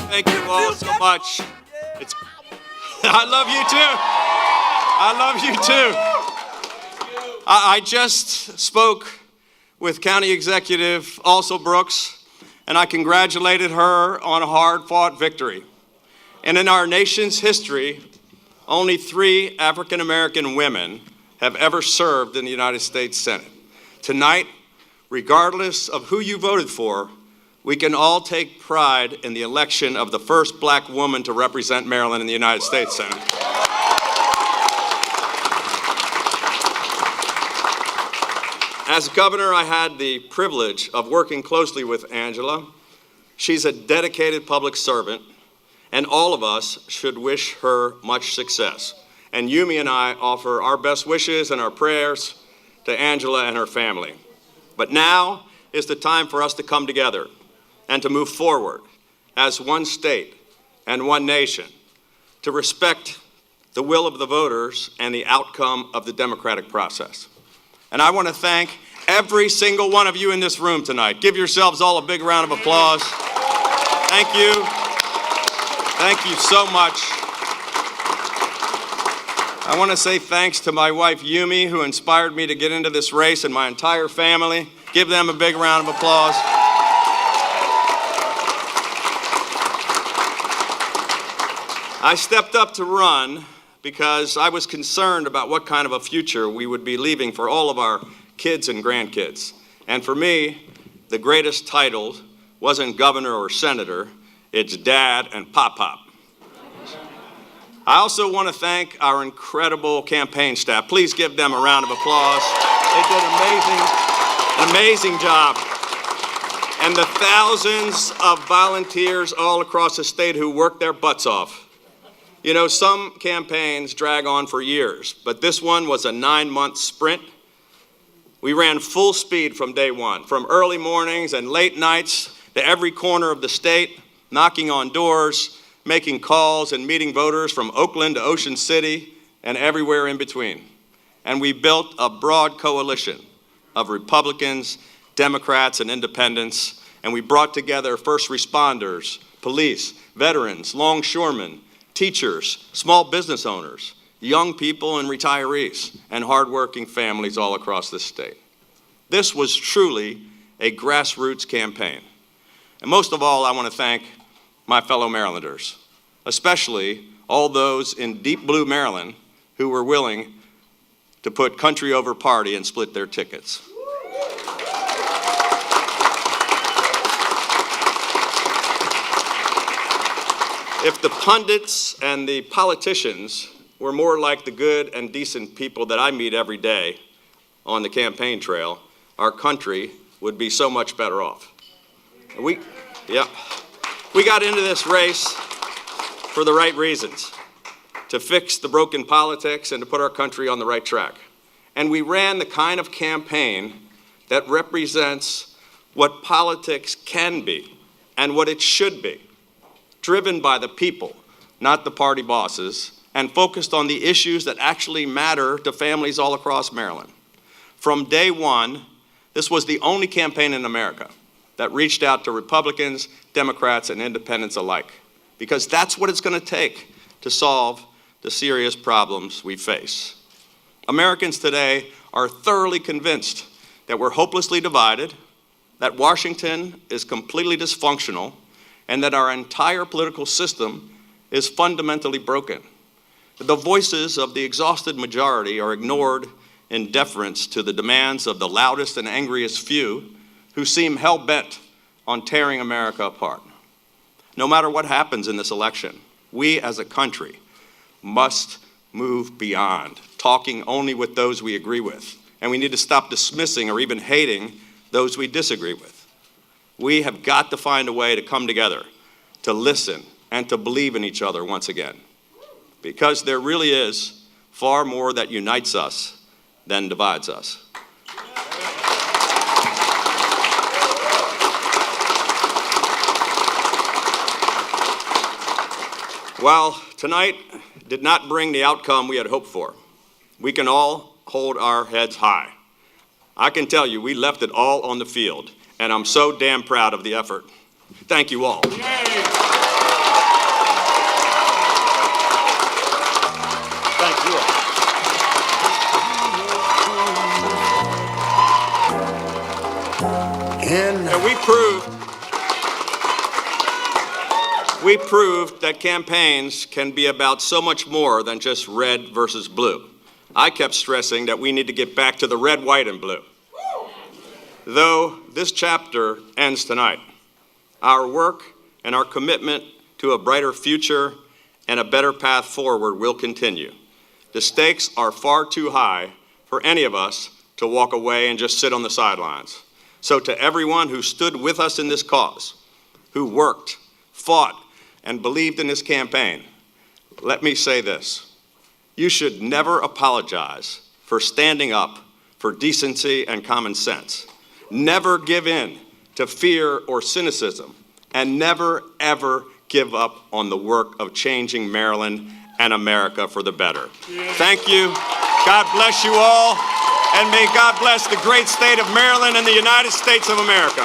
Thank you all so much. I love you too. I love you too. I just spoke with County Executive also Brooks, and I congratulated her on a hard-fought victory. And in our nation's history, only 3 African-American women have ever served in the United States Senate. Tonight, regardless of who you voted for, we can all take pride in the election of the first black woman to represent Maryland in the United States Senate. As governor, I had the privilege of working closely with Angela. She's a dedicated public servant, and all of us should wish her much success. And Yumi and I offer our best wishes and our prayers to Angela and her family. But now is the time for us to come together and to move forward as one state and one nation, to respect the will of the voters and the outcome of the democratic process. And I want to thank every single one of you in this room tonight. Give yourselves all a big round of applause. Thank you. Thank you so much. I want to say thanks to my wife, Yumi, who inspired me to get into this race, and my entire family. Give them a big round of applause. I stepped up to run because I was concerned about what kind of a future we would be leaving for all of our kids and grandkids. And for me, the greatest title wasn't governor or senator, it's dad and pop-pop. I also want to thank our incredible campaign staff. Please give them a round of applause. They did an amazing job. And the thousands of volunteers all across the state who worked their butts off. You know, some campaigns drag on for years, but this one was a 9-month sprint. We ran full speed from day one, from early mornings and late nights to every corner of the state, knocking on doors, making calls and meeting voters from Oakland to Ocean City and everywhere in between. And we built a broad coalition of Republicans, Democrats, and independents, and we brought together first responders, police, veterans, longshoremen, teachers, small business owners, young people and retirees, and hardworking families all across this state. This was truly a grassroots campaign. And most of all, I want to thank my fellow Marylanders, especially all those in deep blue Maryland who were willing to put country over party and split their tickets. If the pundits and the politicians were more like the good and decent people that I meet every day on the campaign trail, our country would be so much better off. We got into this race for the right reasons, to fix the broken politics and to put our country on the right track. And we ran the kind of campaign that represents what politics can be and what it should be. Driven by the people, not the party bosses, and focused on the issues that actually matter to families all across Maryland. From day one, this was the only campaign in America that reached out to Republicans, Democrats, and independents alike, because that's what it's going to take to solve the serious problems we face. Americans today are thoroughly convinced that we're hopelessly divided, that Washington is completely dysfunctional, and that our entire political system is fundamentally broken. The voices of the exhausted majority are ignored in deference to the demands of the loudest and angriest few who seem hell-bent on tearing America apart. No matter what happens in this election, we as a country must move beyond talking only with those we agree with, and we need to stop dismissing or even hating those we disagree with. We have got to find a way to come together, to listen, and to believe in each other once again. Because there really is far more that unites us than divides us. While tonight did not bring the outcome we had hoped for, we can all hold our heads high. I can tell you, we left it all on the field, and I'm so damn proud of the effort. Thank you all. Yay. And we proved that campaigns can be about so much more than just red versus blue. I kept stressing that we need to get back to the red, white, and blue. Though this chapter ends tonight, our work and our commitment to a brighter future and a better path forward will continue. The stakes are far too high for any of us to walk away and just sit on the sidelines. So to everyone who stood with us in this cause, who worked, fought, and believed in this campaign, let me say this. You should never apologize for standing up for decency and common sense. Never give in to fear or cynicism, and never, ever give up on the work of changing Maryland and America for the better. Thank you. God bless you all, and may God bless the great state of Maryland and the United States of America.